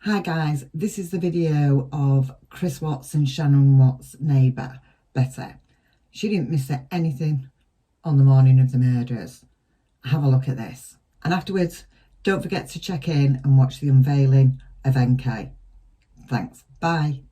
Hi guys, this is the video of Chris Watts and Shannan Watts' neighbour, Bette. She didn't miss anything on the morning of the murders. Have a look at this. And afterwards, don't forget to check in and watch the unveiling of NK. Thanks, bye.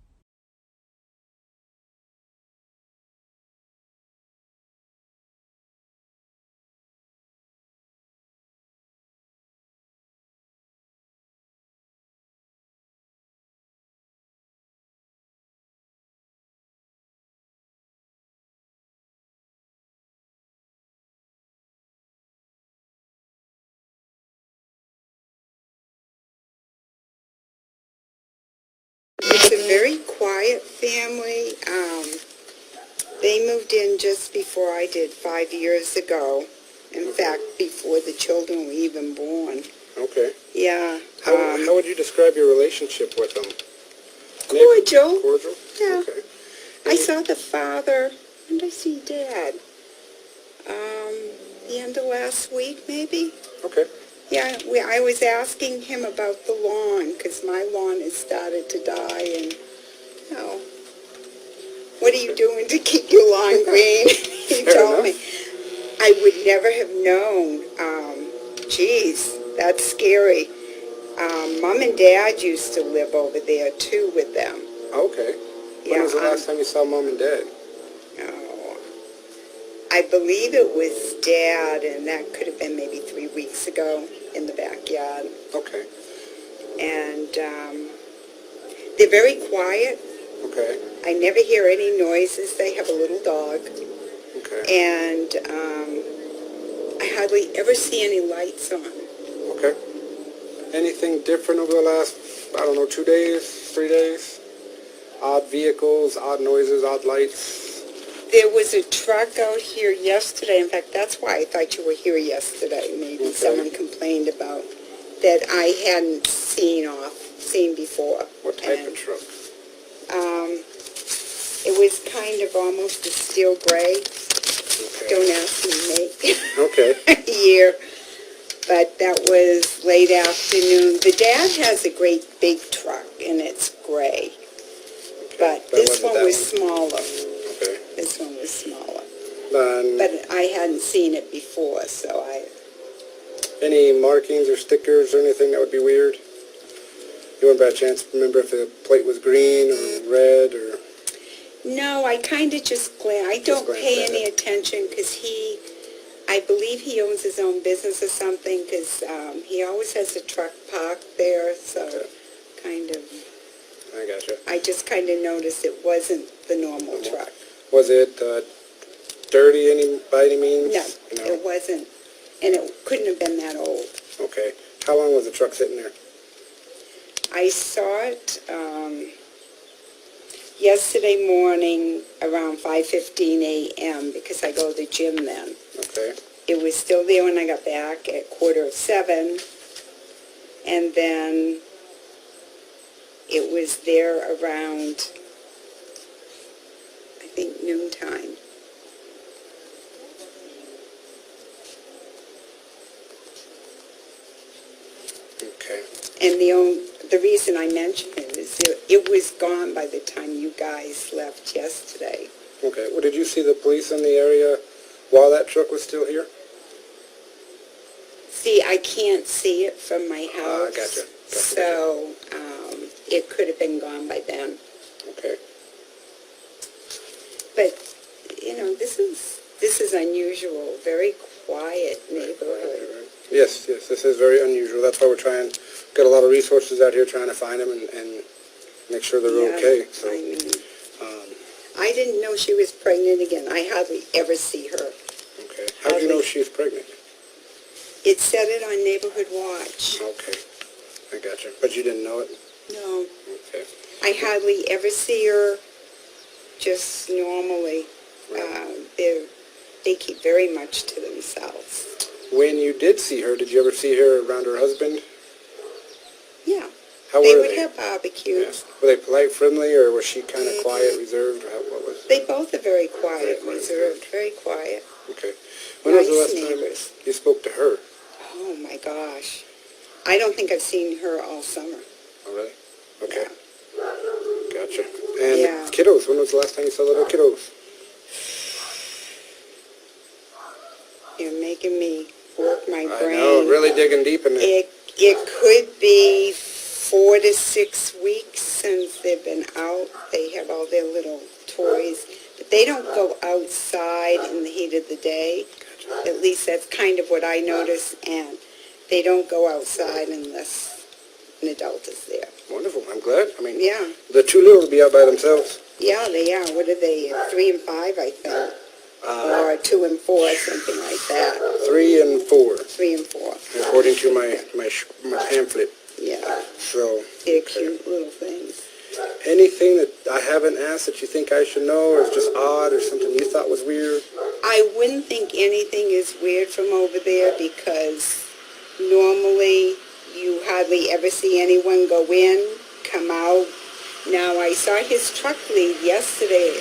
It's a very quiet family. They moved in just before I did 5 years ago. In fact, before the children were even born. Okay. Yeah. How would you describe your relationship with them? Cordial. Cordial? Yeah. Okay. I saw the father. When did I see Dad? The end of last week, maybe? Okay. Yeah, I was asking him about the lawn, because my lawn has started to die, and, you know, what are you doing to keep your lawn green? He told me. I would never have known. Geez, that's scary. Mom and Dad used to live over there, too, with them. Okay. When was the last time you saw Mom and Dad? Oh, I believe it was Dad, and that could have been maybe 3 weeks ago in the backyard. Okay. And they're very quiet. Okay. I never hear any noises. They have a little dog. Okay. And I hardly ever see any lights on. Okay. Anything different over the last, 2 days, 3 days? Odd vehicles, odd noises, odd lights? There was a truck out here yesterday. In fact, that's why I thought you were here yesterday. Maybe someone complained about that I hadn't seen before. What type of truck? It was kind of almost a steel gray. Okay. Don't ask me make. Okay. Year. But that was late afternoon. The Dad has a great big truck, and it's gray. Okay. But this one was smaller. Okay. This one was smaller. Then, But I hadn't seen it before, so I... any markings or stickers or anything that would be weird? You wouldn't by chance remember if the plate was green or red or... No, I kind of just glance. I don't pay any attention because I believe he owns his own business or something, because he always has a truck parked there, so kind of... I gotcha. I just kind of noticed it wasn't the normal truck. Was it dirty by any means? No, it wasn't. And it couldn't have been that old. Okay. How long was the truck sitting there? I saw it yesterday morning around 5:15 a.m. because I go to the gym then. Okay. It was still there when I got back at 6:45, and then it was there around, I think, noontime. Okay. And the reason I mention it is it was gone by the time you guys left yesterday. Okay. Well, did you see the police in the area while that truck was still here? See, I can't see it from my house. Gotcha. So it could have been gone by then. Okay. But this is unusual. Very quiet neighborhood. Yes, this is very unusual. That's why we're got a lot of resources out here trying to find them and make sure they're okay. So, I mean, I didn't know she was pregnant again. I hardly ever see her. Okay. How did you know she was pregnant? It said it on Neighborhood Watch. Okay. I gotcha. But you didn't know it? No. Okay. I hardly ever see her just normally. Right. They keep very much to themselves. When you did see her, did you ever see her around her husband? Yeah. How They were would they? have barbecues. Yeah. Were they polite, friendly, or was she kind of quiet, reserved? Or what was? They both are very quiet, Very quiet, reserved, very quiet. Okay. When was the Nice last neighbors. time you spoke to her? Oh my gosh. I don't think I've seen her all summer. Oh, really? was the last time you saw little kiddos? You're making me work my I brain. know, really digging deep in there. It could be 4 to 6 weeks since they've been out. They have all their little toys, but they don't go outside in the heat of the day. At least that's kind of what I notice, and they don't go outside unless an adult is there. Wonderful. I'm glad. I mean, Yeah, the two little will be out by themselves. yeah, they are. What are they? 3 and 5, I think, or 2 and 4, something like that. 3 and 4, 3 and 4. according to my pamphlet. Yeah, So, they're cute little things. anything that I haven't asked that you think I should know, or is just odd, or something you thought was weird? I wouldn't think anything is weird from over there because normally you hardly ever see anyone go in, come out. Now, I saw his truck leave yesterday.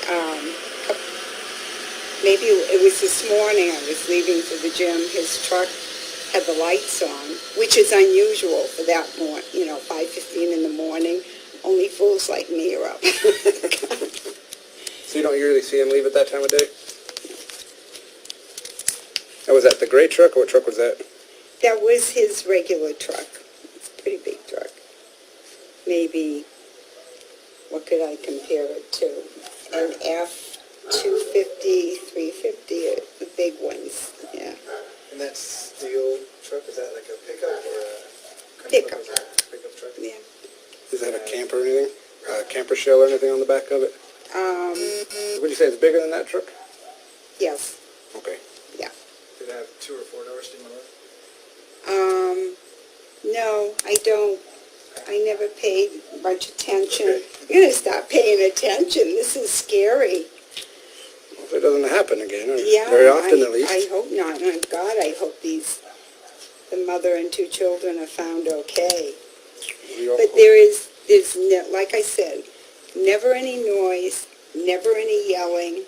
Maybe it was this morning. I was leaving for the gym. His truck had the lights on, which is unusual for that morning, 5:15 in the morning. Only fools like me are up. So you don't usually see him leave at that time of day? Oh, was that the gray truck, or what truck was that? That was his regular truck. It's a pretty big truck. Maybe, what could I compare it to? An F-250, 350, the big ones, yeah. And that steel truck, is that like a pickup or a... Pickup. Pickup truck? Yeah. Is that a camper or anything? A camper shell or anything on the back of it? Would you say it's bigger than that truck? Yes, Okay. yeah. Did it have 2 or 4 doors, do you know? No, I don't. I never paid much attention. I'm gonna stop paying attention. This is scary. Well, if it doesn't happen again, or Yeah. very often at least. I hope not. Oh, God, I hope the mother and 2 children are found okay. We all But hope. there's like I said, never any noise, never any yelling,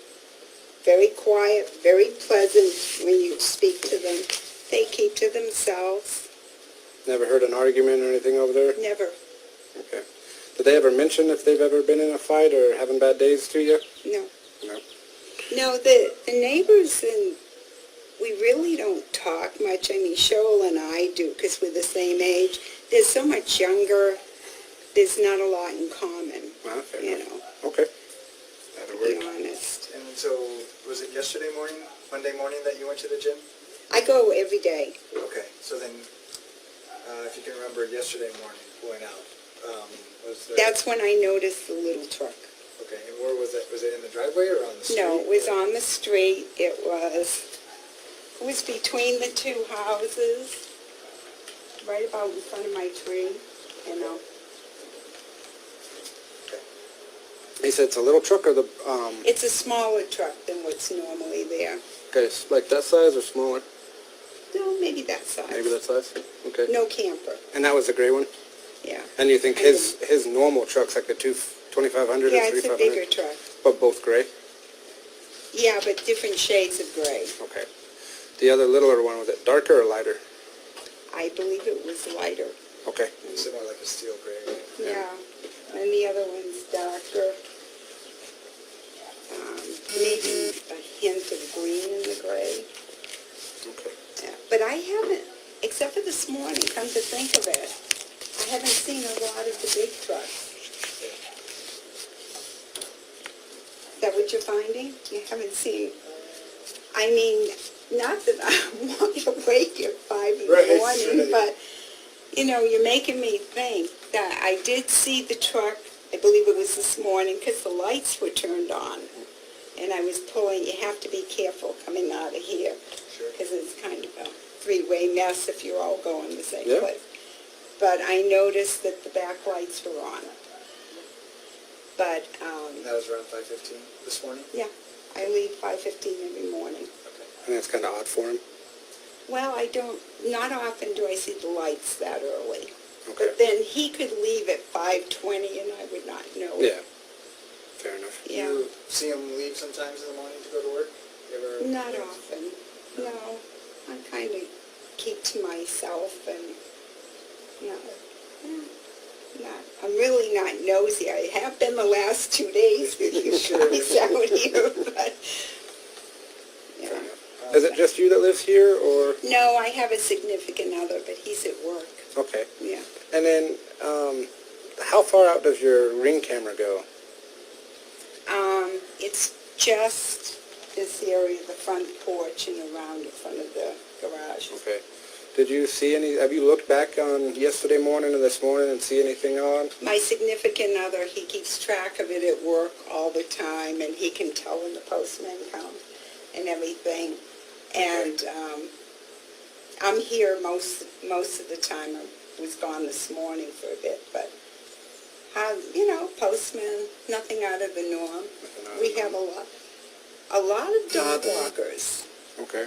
very quiet, very pleasant when you speak to them. They keep to themselves, Never heard an argument or anything over there? never, Okay. Did they ever mention if they've ever been in a fight or having bad days to you? no. No. No, the neighbors, and we really don't talk much. I mean, Shoal and I do, because we're the same age. They're so much younger, there's not a lot in common, Well, fair you enough. know, Okay. That'll to be work. honest. And so, was it yesterday morning, Monday morning, that you went to the gym? I go every day. Okay, so then, if you can remember yesterday morning, going out, was there... That's when I noticed the little truck. Okay, and where was it? Was it in the driveway or on the street? No, it was on the street. It was between the 2 houses, right about in front of my tree, you know. He said it's a little truck or the, It's a smaller truck than what's normally there. okay, it's like that size or smaller? No, maybe that size. Maybe that size? Okay. No camper, And that was the gray one? yeah. And you think his normal truck's like the 2500 Yeah, or it's a 3500? bigger truck. But both gray? Yeah, but different shades of gray. Okay. The other littler one, was it darker or lighter? I believe it was lighter. Okay. Similar like a steel gray. Yeah, and the other one's darker. Maybe a hint of green in the gray. Okay. Yeah. But I haven't, except for this morning, come to think of it, I haven't seen a lot of the big trucks. Is that what you're finding? You haven't seen, I mean, not that I want to wake at 5 in Right, the morning, right. but, you're making me think that I did see the truck, I believe it was this morning, because the lights were turned on. And I was pulling, you have to be careful coming out of here, Sure. because it's kind of a 3-way mess if you're all going the same Yeah. place. But I noticed that the back lights were on. But, That was around 5:15 this morning? yeah, I leave 5:15 every morning. Okay. And that's kind of odd for him? Well, not often do I see the lights that early. Okay. But then he could leave at 5:20 and I would not know it. Yeah. Fair enough. Yeah. You see him leave sometimes in the morning to go to work? You ever... Not often, no. I kind of keep to myself and, no, not I'm really not nosy. I have been the last 2 days with you guys out here, but, yeah. Is it just you that lives here, or? No, I have a significant other, but he's at work, Okay. yeah. And then, how far out does your Ring camera go? It's just this area, the front porch and around in front of the garage. Okay. Did you see have you looked back on yesterday morning or this morning and see anything odd? My significant other, he keeps track of it at work all the time, and he can tell when the postman comes and everything. And I'm here most of the time. I was gone this morning for a bit, but postman, nothing out of the norm. We have a lot of dog walkers Okay.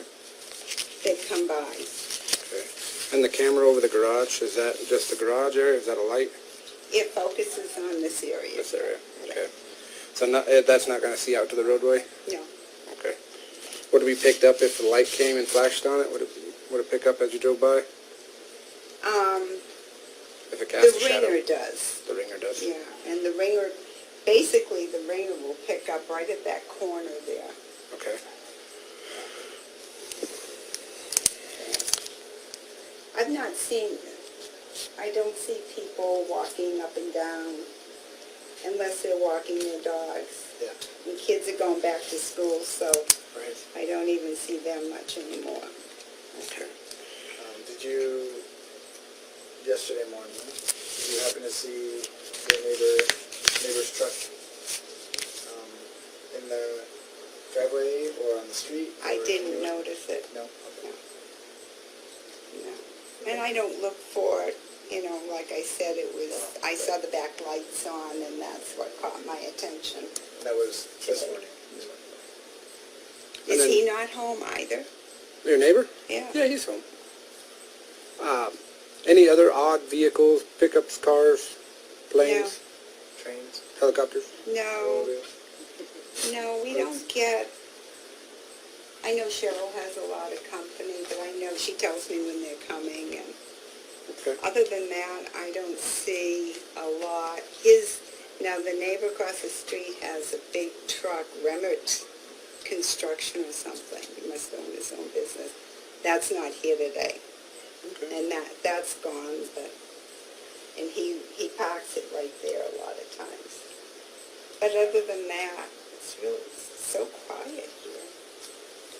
that come by. Okay. And the camera over the garage, is that just the garage area? Is that a light? It focuses on this area. This area. Okay. So that's not going to see out to the roadway? No. Okay. Would it be picked up if the light came and flashed on it? Would it pick up as you drove by? If it casts a The shadow? ringer does. The ringer does? Yeah, and the ringer will pick up right at that corner there. Okay. I don't see people walking up and down unless they're walking their dogs. Yeah. And kids are going back to school, so Right. I don't even see them much anymore. Okay. Did you, yesterday morning, did you happen to see your neighbor's truck in the driveway or on the street? I or didn't anywhere? notice it, No? Okay. no. And I don't look for it, like I said, I saw the back lights on, and that's what caught my attention. That was this morning. And Is then- he not home either? Your neighbor? Yeah. Yeah, he's home. Any other odd vehicles, pickups, cars, planes, Trains? helicopters? No, automobiles? no, we don't get, I know Cheryl has a lot of company, but I know she tells me when they're coming, and Okay. other than that, I don't see a lot. Now the neighbor across the street has a big truck, Remmert Construction or something. He must own his own business. That's not here today. Okay. And that's gone, and he parks it right there a lot of times. But other than that, it's really so quiet here.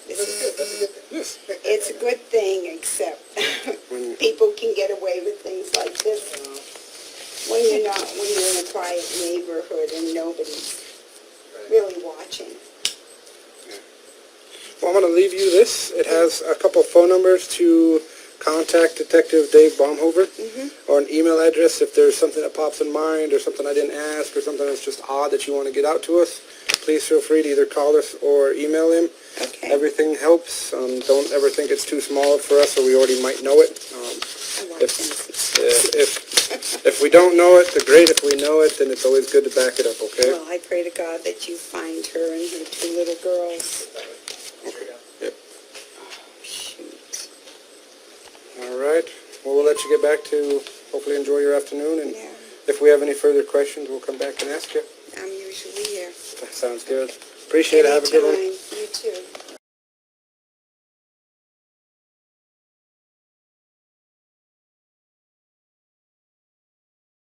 That's good. That's a good thing. Yes. It's a good thing, except When- people can get away with things like this when you're in a quiet neighborhood and nobody's really watching. Well, I'm going to leave you this. It has a couple phone numbers to contact Detective Dave Baumhover, or an email address if there's something that pops in mind or something I didn't ask or something that's just odd that you want to get out to us. Please feel free to either call us or email him. Okay. Everything helps. Don't ever think it's too small for us or we already might know it. I like If, things. if we don't know it, the great. If we know it, then it's always good to back it up, okay? Well, I pray to God that you find her and her 2 little girls. Yep. Shoot. All right. Well, we'll let you get back to hopefully enjoy your afternoon. And Yeah, if we have any further questions, we'll come back and ask you. I'm usually here. Sounds good. Appreciate it. Have a good one. Anytime. You too.